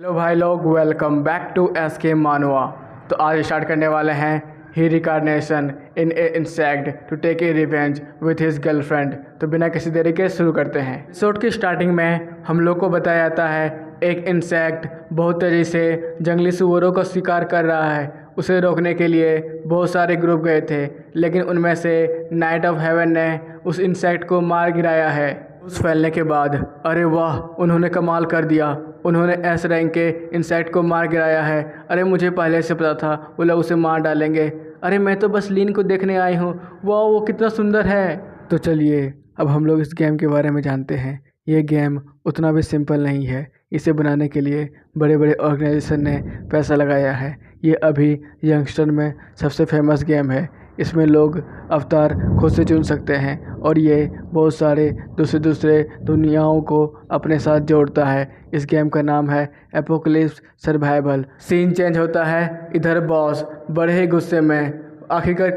Hello भाई लोग, welcome back to S के मानवा। तो आज स्टार्ट करने वाले हैं he reincarnation in a insect to take a revenge with his girlfriend. तो बिना किसी देरी के शुरू करते हैं। एपिसोड की स्टार्टिंग में हम लोग को बताया जाता है एक इंसेक्ट बहुत तेज़ी से जंगली सूअरों को शिकार कर रहा है। उसे रोकने के लिए बहुत सारे ग्रुप गए थे, लेकिन उनमें से नाइट ऑफ हेवन ने उस इंसेक्ट को मार गिराया है। उस फैलने के बाद अरे वाह, उन्होंने कमाल कर दिया, उन्होंने एस रैंक के इंसेक्ट को मार गिराया है। अरे मुझे पहले से पता था वो लोग उसे मार डालेंगे। अरे मैं तो बस लीन को देखने आई हूँ, वाह वो कितना सुंदर है। तो चलिए अब हम लोग इस गेम के बारे में जानते हैं। ये गेम उतना भी सिंपल नहीं है। इसे बनाने के लिए बड़े बड़े ऑर्गेनाइजेशन ने पैसा लगाया है। ये अभी यंगस्टर में सबसे फेमस गेम है। इसमें लोग अवतार खुद से चुन सकते हैं और ये बहुत सारे दूसरे दुनियाओं को अपने साथ जोड़ता है। इस गेम का नाम है एपोकलिप्स सर्वाइवल। सीन चेंज होता है। इधर बॉस बड़े ही गुस्से में, आखिरकार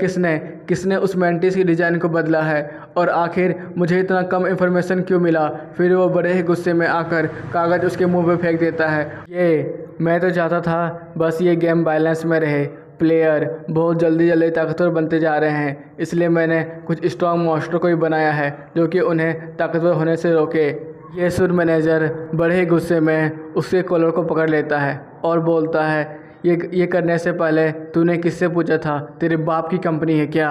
किसने उस मैंटिस की डिज़ाइन को बदला है और आखिर मुझे इतना कम इन्फॉर्मेशन क्यों मिला। फिर वो बड़े ही गुस्से में आकर कागज़ उसके मुंह पे फेंक देता है। ये मैं तो चाहता था बस ये गेम बैलेंस में रहे। प्लेयर बहुत जल्दी ताकतवर बनते जा रहे हैं, इसलिए मैंने कुछ स्ट्रॉन्ग मॉन्स्टर को भी बनाया है जो कि उन्हें ताकतवर होने से रोके। ये सुर मैनेजर बड़े ही गुस्से में उसके कॉलर को पकड़ लेता है और बोलता है ये करने से पहले तूने किससे पूछा था? तेरे बाप की कंपनी है क्या?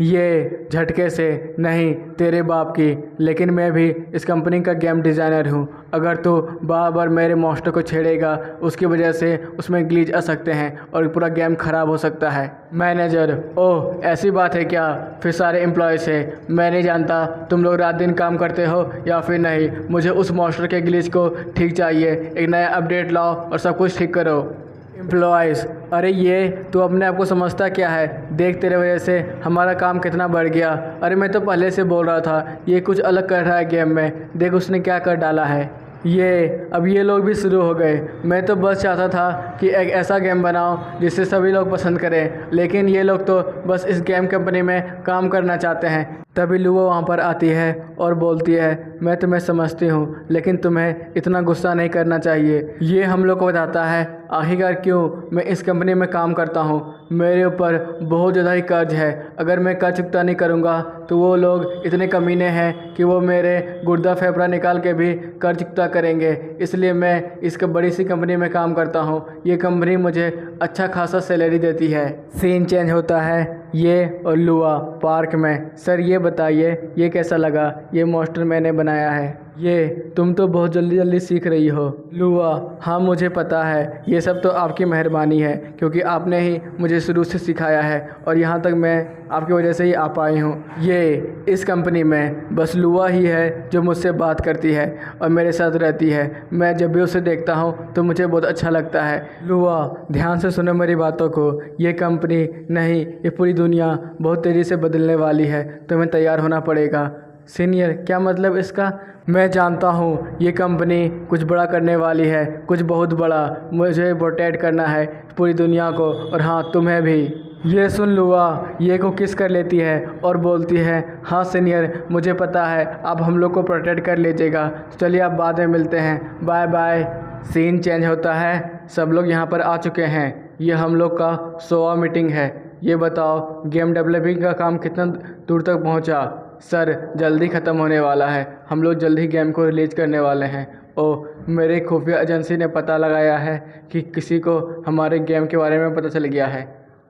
ये झटके से नहीं, तेरे बाप की। लेकिन मैं भी इस कंपनी का गेम डिज़ाइनर हूँ। अगर तू बार बार मेरे मॉन्स्टर को छेड़ेगा उसकी वजह से उसमें ग्लिच आ सकते हैं और पूरा गेम ख़राब हो सकता है। मैनेजर ओह ऐसी बात है क्या? फिर सारे एम्प्लॉय से मैं नहीं जानता तुम लोग रात दिन काम करते हो या फिर नहीं। मुझे उस मॉन्स्टर के ग्लिच को ठीक चाहिए। एक नया अपडेट लाओ और सब कुछ ठीक करो। एम्प्लॉयज़ अरे ये तू अपने आप को समझता क्या है? देख तेरे वजह से हमारा काम कितना बढ़ गया। अरे मैं तो पहले से बोल रहा था ये कुछ अलग कर रहा है गेम में। देख उसने क्या कर डाला है। अब ये लोग भी शुरू हो गए। मैं तो बस चाहता था कि एक ऐसा गेम बनाओ जिससे सभी लोग पसंद करें, लेकिन ये लोग तो बस इस गेम कंपनी में काम करना चाहते हैं। तभी लुआ वहाँ पर आती है और बोलती है मैं तुम्हें समझती हूँ, लेकिन तुम्हें इतना गुस्सा नहीं करना चाहिए। ये हम लोग को बताता है आखिरकार क्यों मैं इस कंपनी में काम करता हूँ। मेरे ऊपर बहुत ज़्यादा ही कर्ज है। अगर मैं कर्ज चुकता नहीं करूँगा तो वो लोग इतने कमीने हैं कि वो मेरे गुर्दा फेफड़ा निकाल के भी कर्ज चुकता करेंगे। इसलिए मैं इस बड़ी सी कंपनी में काम करता हूँ। ये कंपनी मुझे अच्छा खासा सैलरी देती है। सीन चेंज होता है। ये और लुआ पार्क में। सर ये बताइए ये कैसा लगा? ये मॉन्स्टर मैंने बनाया है। ये तुम तो बहुत जल्दी सीख रही हो। लुआ हाँ मुझे पता है, ये सब तो आपकी मेहरबानी है क्योंकि आपने ही मुझे शुरू से सिखाया है और यहाँ तक मैं आपकी वजह से ही आ पाई हूँ। ये इस कंपनी में बस लुआ ही है जो मुझसे बात करती है और मेरे साथ रहती है। मैं जब भी उसे देखता हूँ तो मुझे बहुत अच्छा लगता है। लुआ ध्यान से सुनो मेरी बातों को। ये कंपनी नहीं, ये पूरी दुनिया बहुत तेज़ी से बदलने वाली है। तुम्हें तैयार होना पड़ेगा। सीनियर क्या मतलब इसका? मैं जानता हूँ ये कंपनी कुछ बड़ा करने वाली है, कुछ बहुत बड़ा। मुझे प्रोटेक्ट करना है पूरी दुनिया को और हाँ तुम्हें भी। ये सुन लुआ ये को किस कर लेती है और बोलती है हाँ सीनियर मुझे पता है, आप हम लोग को प्रोटेक्ट कर लीजिएगा। चलिए आप बाद में मिलते हैं, बाय बाय। सीन चेंज होता है। सब लोग यहाँ पर आ चुके हैं। ये हम लोग का 100वां मीटिंग है। ये बताओ गेम डेवलपिंग का काम कितना दूर तक पहुँचा? सर जल्दी ख़त्म होने वाला है। हम लोग जल्द ही गेम को रिलीज़ करने वाले हैं। ओह मेरे खुफिया एजेंसी ने पता लगाया है कि किसी को हमारे गेम के बारे में पता चल गया है।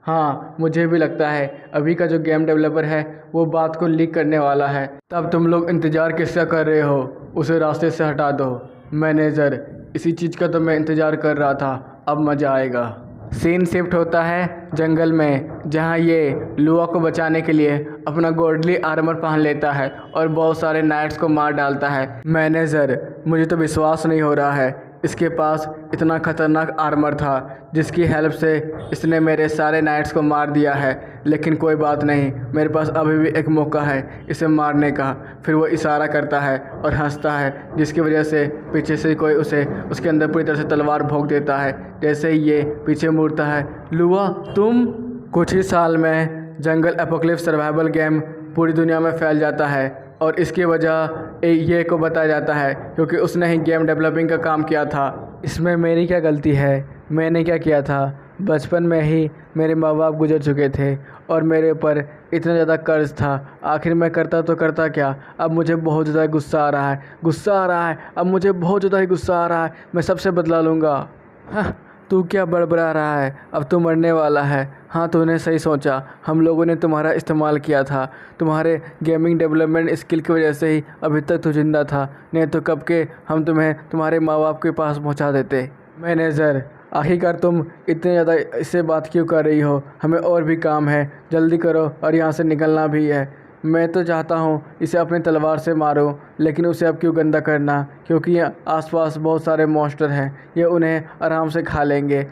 हाँ मुझे भी लगता है अभी का जो गेम डेवलपर है वो बात को लीक करने वाला है। तब तुम लोग इंतज़ार किसका कर रहे हो? उसे रास्ते से हटा दो। मैनेजर इसी चीज़ का तो मैं इंतज़ार कर रहा था, अब मज़ा आएगा। सीन शिफ्ट होता है जंगल में, जहाँ ये लुआ को बचाने के लिए अपना गोल्डली आर्मर पहन लेता है और बहुत सारे नाइट्स को मार डालता है। मैनेजर मुझे तो विश्वास नहीं हो रहा है इसके पास इतना खतरनाक आर्मर था जिसकी हेल्प से इसने मेरे सारे नाइट्स को मार दिया है। लेकिन कोई बात नहीं, मेरे पास अभी भी एक मौका है इसे मारने का। फिर वो इशारा करता है और हंसता है जिसकी वजह से पीछे से कोई उसे उसके अंदर पूरी तरह से तलवार भोंक देता है। जैसे ही ये पीछे मुड़ता है, लुआ तुम। कुछ ही साल में जंगल एपोकलिप्स सर्वाइवल गेम पूरी दुनिया में फैल जाता है। और इसकी वजह ये को बताया जाता है क्योंकि उसने ही गेम डेवलपिंग का काम किया था। इसमें मेरी क्या गलती है? मैंने क्या किया था? बचपन में ही मेरे माँ बाप गुजर चुके थे और मेरे ऊपर इतना ज़्यादा कर्ज था। आखिर मैं करता तो करता क्या? अब मुझे बहुत ज़्यादा गुस्सा आ रहा है, गुस्सा आ रहा है, अब मुझे बहुत ज़्यादा ही गुस्सा आ रहा है। मैं सबसे बदला लूँगा। हाँ, तू क्या बड़बड़ा रहा है? अब तू मरने वाला है। हाँ, तूने सही सोचा। हम लोगों ने तुम्हारा इस्तेमाल किया था। तुम्हारे गेमिंग डेवलपमेंट स्किल की वजह से ही अभी तक तू जिंदा था, नहीं तो कब के हम तुम्हें तुम्हारे माँ बाप के पास पहुँचा देते। मैनेजर, आखिरकार तुम इतने ज़्यादा इससे बात क्यों कर रही हो? हमें और भी काम है, जल्दी करो और यहाँ से निकलना भी है। मैं तो चाहता हूँ इसे अपनी तलवार से मारो, लेकिन उसे अब क्यों गंदा करना? क्योंकि आसपास बहुत सारे मॉन्स्टर हैं, ये उन्हें आराम से खा लेंगे।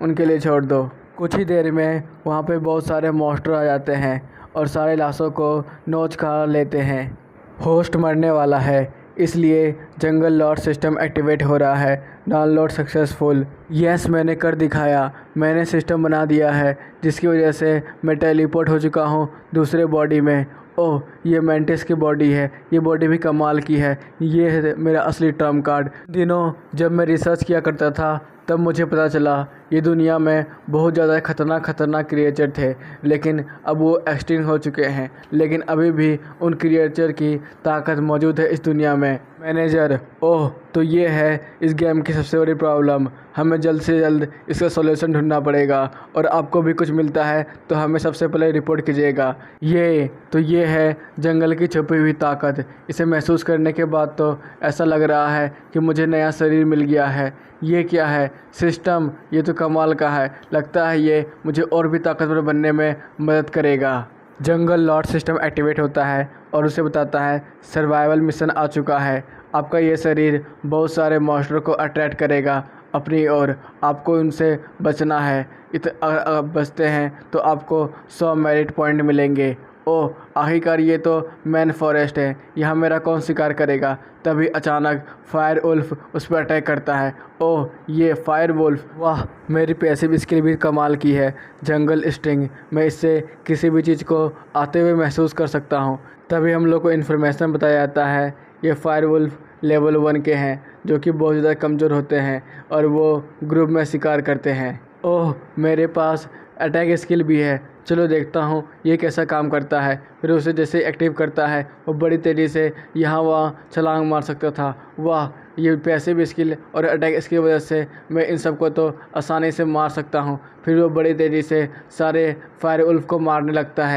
उनके लिए छोड़ दो। कुछ ही देर में वहाँ पे बहुत सारे मॉन्स्टर आ जाते हैं और सारे लाशों को नोच खा लेते हैं। होस्ट मरने वाला है, इसलिए जंगल लॉर्ड सिस्टम एक्टिवेट हो रहा है। Download successful. यस, मैंने कर दिखाया। मैंने सिस्टम बना दिया है जिसकी वजह से मैं टेलीपोर्ट हो चुका हूँ दूसरे बॉडी में। ओह, ये मेंटिस की बॉडी है। ये बॉडी भी कमाल की है। ये है मेरा असली ट्रम्प कार्ड। दिनों जब मैं रिसर्च किया करता था तब मुझे पता चला ये दुनिया में बहुत ज़्यादा खतरनाक क्रिएचर थे, लेकिन अब वो एक्सटिंक्ट हो चुके हैं। लेकिन अभी भी उन क्रिएचर की ताकत मौजूद है इस दुनिया में। मैनेजर, ओह, तो ये है इस गेम की सबसे बड़ी प्रॉब्लम। हमें जल्द से जल्द इसका सॉल्यूशन ढूंढना पड़ेगा और आपको भी कुछ मिलता है तो हमें सबसे पहले रिपोर्ट कीजिएगा। ये है जंगल की छुपी हुई ताकत। इसे महसूस करने के बाद तो ऐसा लग रहा है कि मुझे नया शरीर मिल गया है। ये क्या है? सिस्टम, ये तो कमाल का है। लगता है ये मुझे और भी ताकतवर बनने में मदद करेगा। जंगल लॉर्ड सिस्टम एक्टिवेट होता है और उसे बताता है सर्वाइवल मिशन आ चुका है। आपका ये शरीर बहुत सारे मॉन्स्टर को अट्रैक्ट करेगा अपनी ओर। आपको उनसे बचना है। अगर बचते हैं तो आपको 100 मेरिट पॉइंट मिलेंगे। ओह, आखिरकार ये तो मैन फॉरेस्ट है, यहाँ मेरा कौन शिकार करेगा? तभी अचानक फायर वुल्फ उस पर अटैक करता है। ओह, ये फायर वुल्फ, वाह, मेरी पैसिव स्किल भी कमाल की है। जंगल स्टिंग, मैं इससे किसी भी चीज़ को आते हुए महसूस कर सकता हूँ। तभी हम लोग को इन्फॉर्मेशन बताया जाता है ये फायर वुल्फ लेवल 1 के हैं, जो कि बहुत ज़्यादा कमज़ोर होते हैं और वो ग्रुप में शिकार करते हैं। ओह, मेरे पास अटैक स्किल भी है। चलो देखता हूँ ये कैसा काम करता है। फिर उसे जैसे एक्टिव करता है वो बड़ी तेज़ी से यहाँ वहाँ छलांग मार सकता था। वाह, ये पैसिव स्किल और अटैक स्किल की वजह से मैं इन सबको तो आसानी से मार सकता हूँ। फिर वो बड़ी तेज़ी से सारे फायर वुल्फ को मारने लगता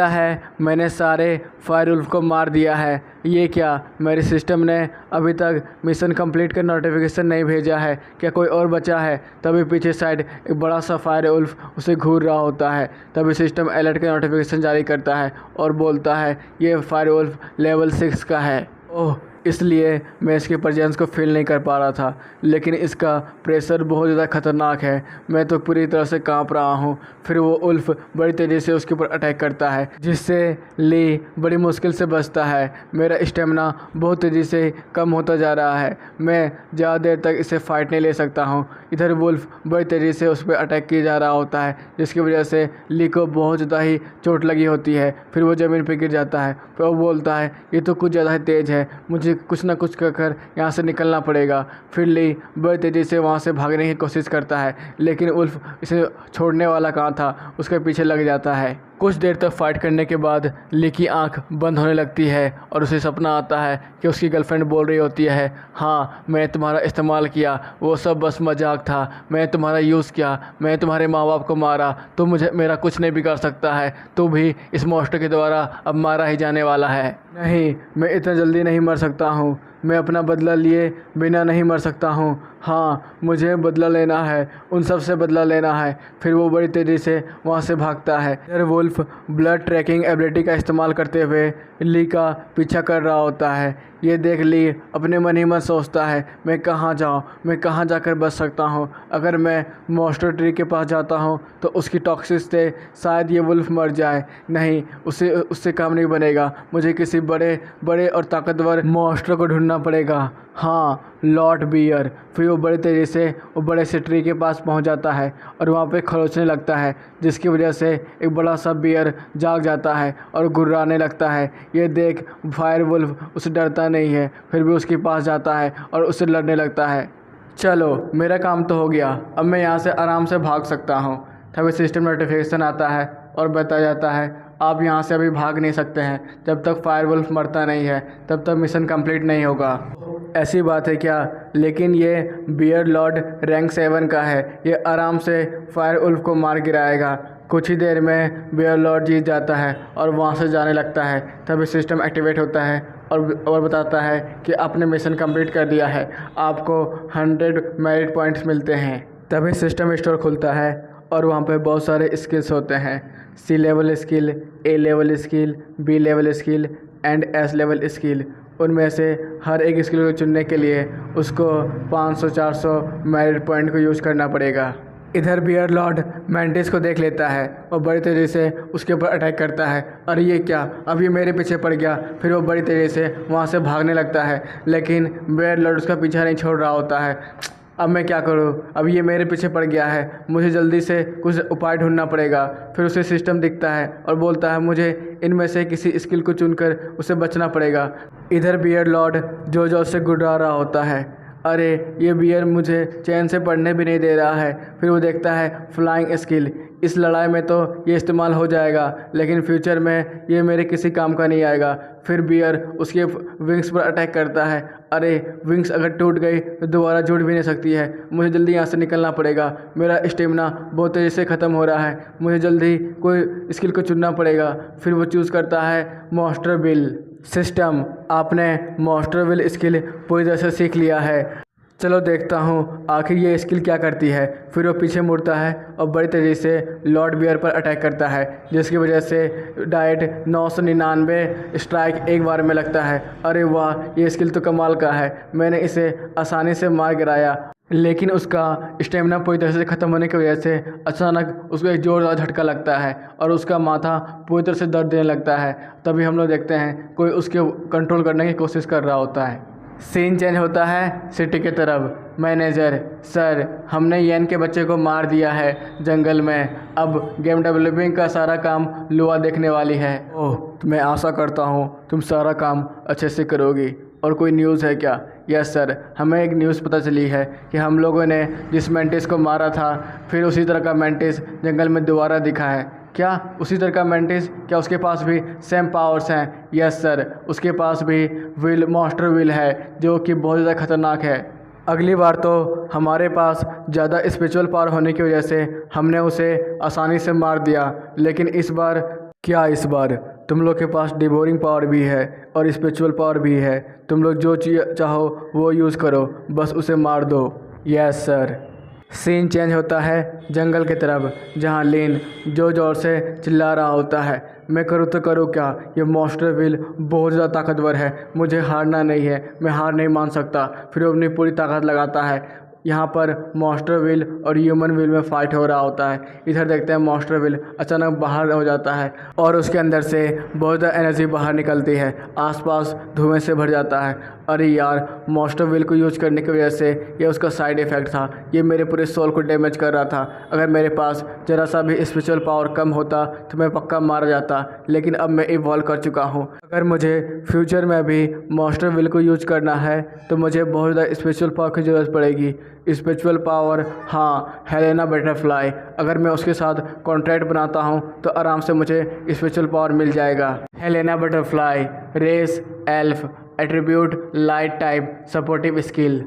है मैंने सारे फायर वुल्फ को मार दिया है। ये क्या, मेरे सिस्टम ने अभी तक मिशन कंप्लीट का नोटिफिकेशन नहीं भेजा है? क्या कोई और बचा है? तभी पीछे साइड एक बड़ा सा फायर वुल्फ उसे घूर रहा होता है। तभी सिस्टम अलर्ट का नोटिफिकेशन जारी करता है और बोलता है ये फायर वुल्फ लेवल 6 का है। ओह, इसलिए मैं इसके प्रेजेंस को फील नहीं कर पा रहा था, लेकिन इसका प्रेशर बहुत ज़्यादा खतरनाक है। मैं तो पूरी तरह से कांप रहा हूँ। फिर वो उल्फ बड़ी तेज़ी से उसके ऊपर अटैक करता है, जिससे ली बड़ी मुश्किल से बचता है। मेरा स्टेमिना बहुत तेज़ी से कम होता जा रहा है। मैं ज़्यादा देर तक इसे फाइट नहीं ले सकता हूँ। इधर वुल्फ बड़ी तेज़ी से उस पर अटैक किया जा रहा होता है, जिसकी वजह से ली को बहुत ज़्यादा ही चोट लगी होती है। फिर वो ज़मीन पर गिर जाता है। फिर वो बोलता है ये तो कुछ ज़्यादा ही तेज़ है, मुझे कुछ ना कुछ कर यहाँ से निकलना पड़ेगा। फिर ली बड़ी तेज़ी से वहाँ से भागने की कोशिश करता है, लेकिन उल्फ इसे छोड़ने वाला कहाँ था, उसके पीछे लग जाता है। कुछ देर तक फाइट करने के बाद ली की आंख बंद होने लगती है और उसे सपना आता है कि उसकी गर्लफ्रेंड बोल रही होती है, हाँ, मैंने तुम्हारा इस्तेमाल किया, वो सब बस मजाक था, मैंने तुम्हारा यूज़ किया, मैंने तुम्हारे माँ बाप को मारा, तो मुझे मेरा कुछ नहीं बिगाड़ सकता है, तू भी इस मॉन्स्टर के द्वारा अब मारा ही जाने वाला है। नहीं, मैं इतना जल्दी नहीं मर सकता हूँ, मैं अपना बदला लिए बिना नहीं मर सकता हूँ। हाँ, मुझे बदला लेना है, उन सब से बदला लेना है। फिर वो बड़ी तेज़ी से वहाँ से भागता है। फिर वुल्फ ब्लड ट्रैकिंग एबिलिटी का इस्तेमाल करते हुए ली का पीछा कर रहा होता है। ये देख ली अपने मन ही मन सोचता है मैं कहाँ जाऊँ, मैं कहाँ जाकर बच सकता हूँ। अगर मैं मॉन्स्टर ट्री के पास जाता हूँ तो उसकी टॉक्सिस से शायद ये वुल्फ मर जाए। नहीं, उससे काम नहीं बनेगा। मुझे किसी बड़े और ताकतवर मॉन्स्टर को ढूंढना ढूंढना पड़ेगा। हाँ, लॉर्ड बियर। फिर वो बड़ी तेज़ी से वो बड़े से ट्री के पास पहुंच जाता है और वहाँ पे खरोचने लगता है, जिसकी वजह से एक बड़ा सा बियर जाग जाता है और गुर्राने लगता है। ये देख फायर वुल्फ उससे डरता नहीं है, फिर भी उसके पास जाता है और उससे लड़ने लगता है। चलो, मेरा काम तो हो गया, अब मैं यहाँ से आराम से भाग सकता हूँ। तभी सिस्टम नोटिफिकेशन आता है और बताया जाता है आप यहाँ से अभी भाग नहीं सकते हैं, जब तक फायरवुल्फ मरता नहीं है तब तक मिशन कंप्लीट नहीं होगा। ऐसी बात है क्या? लेकिन ये बियर लॉर्ड रैंक 7 का है, ये आराम से फायरवुल्फ को मार गिराएगा। कुछ ही देर में बियर लॉर्ड जीत जाता है और वहाँ से जाने लगता है। तभी सिस्टम एक्टिवेट होता है और बताता है कि आपने मिशन कंप्लीट कर दिया है, आपको 100 मेरिट पॉइंट्स मिलते हैं। तभी सिस्टम स्टोर खुलता है और वहाँ पे बहुत सारे स्किल्स होते हैं, C level skill, A level skill, B level skill and S level skill. उनमें से हर एक स्किल को चुनने के लिए उसको 500-400 मेरिट पॉइंट को यूज़ करना पड़ेगा। इधर बियर लॉर्ड मैंटिस को देख लेता है और बड़ी तेज़ी से उसके ऊपर अटैक करता है। अरे ये क्या, अब ये मेरे पीछे पड़ गया। फिर वो बड़ी तेज़ी से वहाँ से भागने लगता है, लेकिन बियर लॉर्ड उसका पीछा नहीं छोड़ रहा होता है। अब मैं क्या करूं, अब ये मेरे पीछे पड़ गया है, मुझे जल्दी से कुछ उपाय ढूंढना पड़ेगा। फिर उसे सिस्टम दिखता है और बोलता है मुझे इनमें से किसी स्किल को चुनकर उसे बचना पड़ेगा। इधर बियर लॉर्ड जो से गुर्रा रहा होता है। अरे ये बियर मुझे चैन से पढ़ने भी नहीं दे रहा है। फिर वो देखता है फ्लाइंग स्किल, इस लड़ाई में तो ये इस्तेमाल हो जाएगा, लेकिन फ्यूचर में ये मेरे किसी काम का नहीं आएगा। फिर बियर उसके विंग्स पर अटैक करता है। अरे विंग्स अगर टूट गई तो दोबारा जुड़ भी नहीं सकती है, मुझे जल्दी यहाँ से निकलना पड़ेगा। मेरा स्टेमिना बहुत तेज़ी से ख़त्म हो रहा है, मुझे जल्दी कोई स्किल को चुनना पड़ेगा। फिर वो चूज़ करता है मॉन्स्टर विल। सिस्टम, आपने मॉन्स्टर विल स्किल पूरी तरह से सीख लिया है, चलो देखता हूँ आखिर ये स्किल क्या करती है। फिर वो पीछे मुड़ता है और बड़ी तेज़ी से लॉर्ड बियर पर अटैक करता है, जिसकी वजह से डायरेक्ट 999 स्ट्राइक एक बार में लगता है। अरे वाह, ये स्किल तो कमाल का है, मैंने इसे आसानी से मार गिराया। लेकिन उसका स्टेमिना पूरी तरह से ख़त्म होने की वजह से अचानक उसको एक ज़ोरदार झटका लगता है और उसका माथा पूरी तरह से दर्द देने लगता है। तभी हम लोग देखते हैं कोई उसके कंट्रोल करने की कोशिश कर रहा होता है। सीन चेंज होता है सिटी की तरफ। मैनेजर, सर हमने येन के बच्चे को मार दिया है जंगल में, अब गेम डेवलपिंग का सारा काम लुआ देखने वाली है। ओह, मैं आशा करता हूँ तुम सारा काम अच्छे से करोगी। और कोई न्यूज़ है क्या? यस सर, हमें एक न्यूज़ पता चली है कि हम लोगों ने जिस मैंटिस को मारा था, फिर उसी तरह का मैंटिस जंगल में दोबारा दिखा है। क्या उसी तरह का मैंटिस? क्या उसके पास भी सेम पावर्स हैं? यस सर, उसके पास भी विल, मॉन्स्टर विल है, जो कि बहुत ज़्यादा खतरनाक है। अगली बार तो हमारे पास ज़्यादा स्पिरिचुअल पावर होने की वजह से हमने उसे आसानी से मार दिया, लेकिन इस बार क्या, इस बार तुम लोग के पास डिवोरिंग पावर भी है और स्पिरिचुअल पावर भी है। तुम लोग जो चीज़ चाहो वो यूज़ करो, बस उसे मार दो। Yes sir. सीन चेंज होता है जंगल की तरफ, जहाँ लिन जोर से चिल्ला रहा होता है, मैं करूँ तो करूँ क्या, ये मॉन्स्टर विल बहुत ज़्यादा ताकतवर है, मुझे हारना नहीं है, मैं हार नहीं मान सकता। फिर वो अपनी पूरी ताकत लगाता है। यहाँ पर मॉन्स्टर विल और ह्यूमन विल में फाइट हो रहा होता है। इधर देखते हैं मॉन्स्टर विल अचानक बाहर हो जाता है और उसके अंदर से बहुत ज़्यादा एनर्जी बाहर निकलती है, आसपास धुएं से भर जाता है। अरे यार, मॉन्स्टर विल को यूज करने की वजह से ये उसका साइड इफ़ेक्ट था, ये मेरे पूरे सोल को डैमेज कर रहा था। अगर मेरे पास ज़रा सा भी स्पिरिचुअल पावर कम होता तो मैं पक्का मारा जाता, लेकिन अब मैं इवॉल्व कर चुका हूँ। अगर मुझे फ्यूचर में भी मॉन्स्टर विल को यूज करना है तो मुझे बहुत ज़्यादा स्पिरिचुअल पावर की ज़रूरत पड़ेगी। स्पिरिचुअल पावर, हाँ, हेलेना बटरफ्लाई, अगर मैं उसके साथ कॉन्ट्रैक्ट बनाता हूँ तो आराम से मुझे स्पिरिचुअल पावर मिल जाएगा। Helena butterfly, race elf, attribute light type, supportive skill.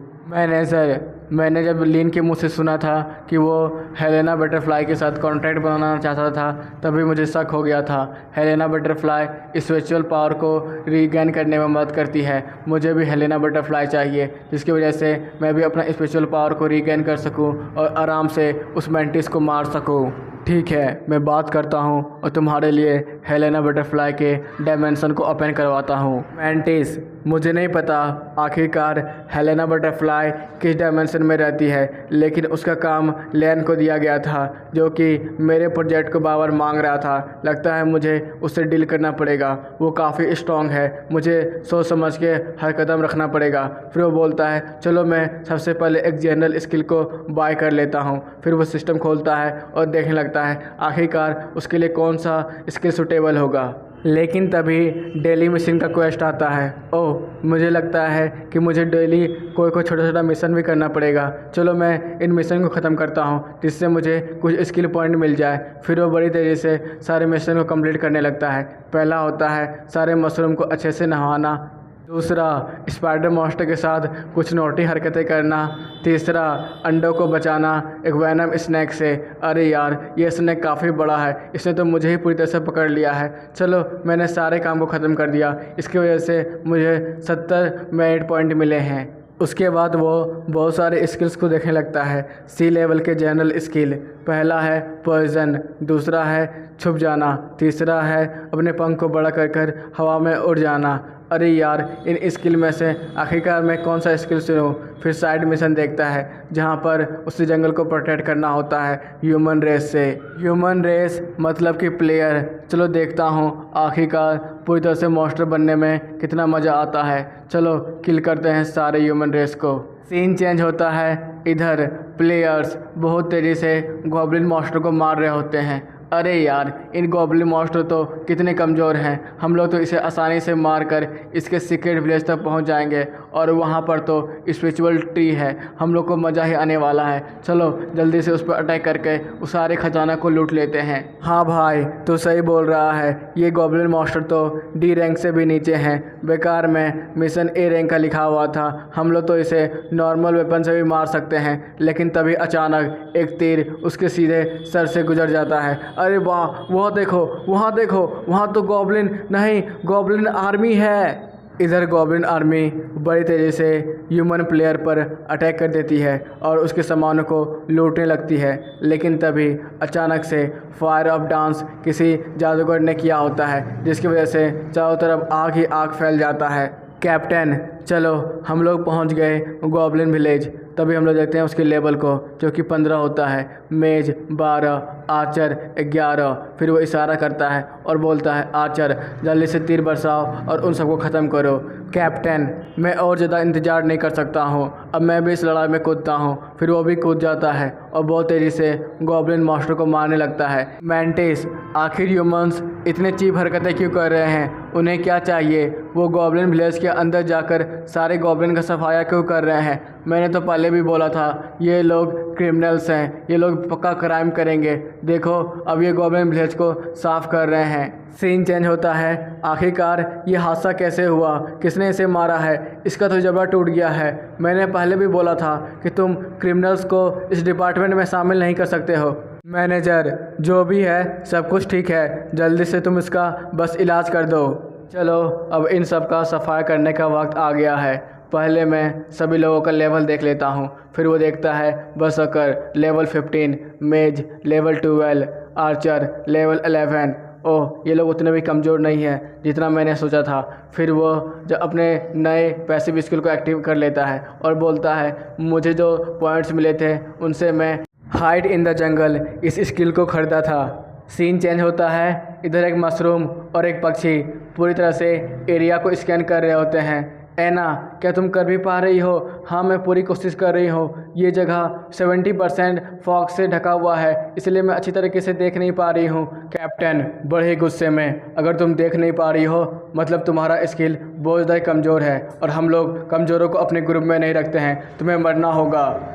मैंने जब लिन के मुंह से सुना था कि वो हेलेना बटरफ्लाई के साथ कॉन्ट्रैक्ट बनाना चाहता था, तभी मुझे शक हो गया था। हेलेना बटरफ्लाई स्पिरिचुअल पावर को रीगेन करने में मदद करती है, मुझे भी हेलेना बटरफ्लाई चाहिए, जिसकी वजह से मैं भी अपना स्पिरिचुअल पावर को रीगेन कर सकूं और आराम से उस मैंटिस को मार सकूं। ठीक है, मैं बात करता हूँ और तुम्हारे लिए हेलेना बटरफ्लाई के डायमेंशन को ओपन करवाता हूँ। मैंटिस, मुझे नहीं पता आखिरकार हेलेना बटरफ्लाई किस डायमेंशन में रहती है, लेकिन उसका काम लेन को दिया गया था, जो कि मेरे प्रोजेक्ट को बार मांग रहा था। लगता है मुझे उससे डील करना पड़ेगा। वो काफ़ी स्ट्रॉन्ग है, मुझे सोच समझ के हर कदम रखना पड़ेगा। फिर वो बोलता है चलो मैं सबसे पहले एक जनरल स्किल को बाय कर लेता हूँ। फिर वो सिस्टम खोलता है और देखने लगता है आखिरकार उसके लिए कौन सा स्किल सूटेबल होगा। लेकिन तभी डेली मिशन का क्वेस्ट आता है। ओह, मुझे लगता है कि मुझे डेली कोई छोटा छोटा मिशन भी करना पड़ेगा। चलो मैं इन मिशन को ख़त्म करता हूँ जिससे मुझे कुछ स्किल पॉइंट मिल जाए। फिर वो बड़ी तेज़ी से सारे मिशन को कंप्लीट करने लगता है। पहला होता है सारे मशरूम को अच्छे से नहाना, दूसरा स्पाइडर मॉन्स्टर के साथ कुछ नोटी हरकतें करना, तीसरा अंडों को बचाना एक वैनम स्नैक से। अरे यार, ये स्नैक काफ़ी बड़ा है, इसने तो मुझे ही पूरी तरह से पकड़ लिया है। चलो मैंने सारे काम को ख़त्म कर दिया, इसकी वजह से मुझे 70 मेरिट पॉइंट मिले हैं। उसके बाद वो बहुत सारे स्किल्स को देखने लगता है। सी लेवल के जनरल स्किल, पहला है पॉइजन, दूसरा है छुप जाना, तीसरा है अपने पंख को बड़ा कर हवा में उड़ जाना। अरे यार, इन स्किल में से आखिरकार मैं कौन सा स्किल चुनूँ? फिर साइड मिशन देखता है जहाँ पर उसे जंगल को प्रोटेक्ट करना होता है ह्यूमन रेस से। ह्यूमन रेस मतलब कि प्लेयर। चलो देखता हूँ आखिरकार पूरी तरह से मॉन्स्टर बनने में कितना मज़ा आता है। चलो किल करते हैं सारे ह्यूमन रेस को। सीन चेंज होता है, इधर प्लेयर्स बहुत तेज़ी से गॉब्लिन मॉन्स्टर को मार रहे होते हैं। अरे यार, इन गॉब्लिन मॉन्स्टर तो कितने कमज़ोर हैं, हम लोग तो इसे आसानी से मारकर इसके सीक्रेट विलेज तक पहुंच जाएंगे और वहां पर तो स्पिरिचुअल ट्री है, हम लोग को मज़ा ही आने वाला है। चलो जल्दी से उस पर अटैक करके उस सारे खजाना को लूट लेते हैं। हाँ भाई, तो सही बोल रहा है, ये गॉब्लिन मॉन्स्टर तो डी रैंक से भी नीचे हैं। बेकार में मिशन ए रैंक का लिखा हुआ था, हम लोग तो इसे नॉर्मल वेपन से भी मार सकते हैं। लेकिन तभी अचानक एक तीर उसके सीधे सर से गुजर जाता है। अरे वाह, वहाँ देखो, वहाँ देखो, वहाँ तो गॉब्लिन नहीं, गॉब्लिन आर्मी है। इधर गॉब्लिन आर्मी बड़ी तेज़ी से ह्यूमन प्लेयर पर अटैक कर देती है और उसके सामानों को लूटने लगती है। लेकिन तभी अचानक से फायर ऑफ डांस किसी जादूगर ने किया होता है, जिसकी वजह से चारों तरफ आग ही आग फैल जाता है। कैप्टन, चलो हम लोग पहुंच गए गॉब्लिन विलेज। तभी हम लोग देखते हैं उसके लेवल को, जो कि 15 होता है। मेज 12, आर्चर 11। फिर वो इशारा करता है और बोलता है आर्चर जल्दी से तीर बरसाओ और उन सबको ख़त्म करो। कैप्टन, मैं और ज़्यादा इंतज़ार नहीं कर सकता हूँ, अब मैं भी इस लड़ाई में कूदता हूँ। फिर वो भी कूद जाता है और बहुत तेज़ी से गॉब्लिन मॉन्स्टर को मारने लगता है। मैंटिस, आखिर ह्यूमंस इतने चीप हरकतें क्यों कर रहे हैं? उन्हें क्या चाहिए? वो गॉब्लिन विलेज के अंदर जाकर सारे गॉब्लिन का सफाया क्यों कर रहे हैं? मैंने तो पहले भी बोला था ये लोग क्रिमिनल्स हैं, ये लोग पक्का क्राइम करेंगे। देखो अब ये गॉब्लिन विलेज को साफ़ कर रहे हैं। सीन चेंज होता है, आखिरकार ये हादसा कैसे हुआ, किसने इसे मारा है? इसका तो जबड़ा टूट गया है। मैंने पहले भी बोला था कि तुम क्रिमिनल्स को इस डिपार्टमेंट में शामिल नहीं कर सकते हो। मैनेजर, जो भी है सब कुछ ठीक है, जल्दी से तुम इसका बस इलाज कर दो। चलो अब इन सब का सफाई करने का वक्त आ गया है। पहले मैं सभी लोगों का लेवल देख लेता हूँ। फिर वो देखता है बरसर्कर लेवल 15, मेज लेवल 12, आर्चर लेवल 11। ओह, ये लोग उतने भी कमज़ोर नहीं हैं जितना मैंने सोचा था। फिर वो जब अपने नए पैसिव स्किल को एक्टिव कर लेता है और बोलता है मुझे जो पॉइंट्स मिले थे उनसे मैं हाइड इन द जंगल इस स्किल को खरीदा था। सीन चेंज होता है, इधर एक मशरूम और एक पक्षी पूरी तरह से एरिया को स्कैन कर रहे होते हैं। एना, क्या तुम कर भी पा रही हो? हाँ, मैं पूरी कोशिश कर रही हूँ। ये जगह 70% फॉग से ढका हुआ है, इसलिए मैं अच्छी तरीके से देख नहीं पा रही हूँ। कैप्टन बड़े गुस्से में, अगर तुम देख नहीं पा रही हो मतलब तुम्हारा स्किल बहुत ज़्यादा कमज़ोर है और हम लोग कमज़ोरों को अपने ग्रुप में नहीं रखते हैं, तुम्हें मरना होगा।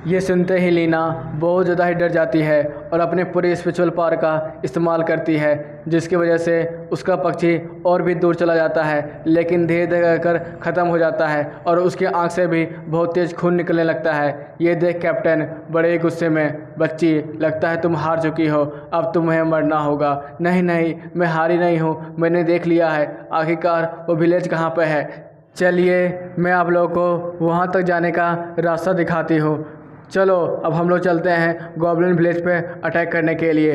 ये सुनते ही लीना बहुत ज़्यादा ही डर जाती है और अपने पूरे स्पिरिचुअल पावर का इस्तेमाल करती है, जिसकी वजह से उसका पक्षी और भी दूर चला जाता है। लेकिन धीरे धीरे कर ख़त्म हो जाता है और उसकी आंख से भी बहुत तेज़ खून निकलने लगता है। ये देख कैप्टन बड़े ही गुस्से में, बच्ची लगता है तुम हार चुकी हो, अब तुम्हें मरना होगा। नहीं नहीं, मैं हारी नहीं हूँ, मैंने देख लिया है आखिरकार वो विलेज कहाँ पर है। चलिए मैं आप लोगों को वहाँ तक जाने का रास्ता दिखाती हूँ। चलो अब हम लोग चलते हैं गॉब्लिन विलेज पे अटैक करने के लिए।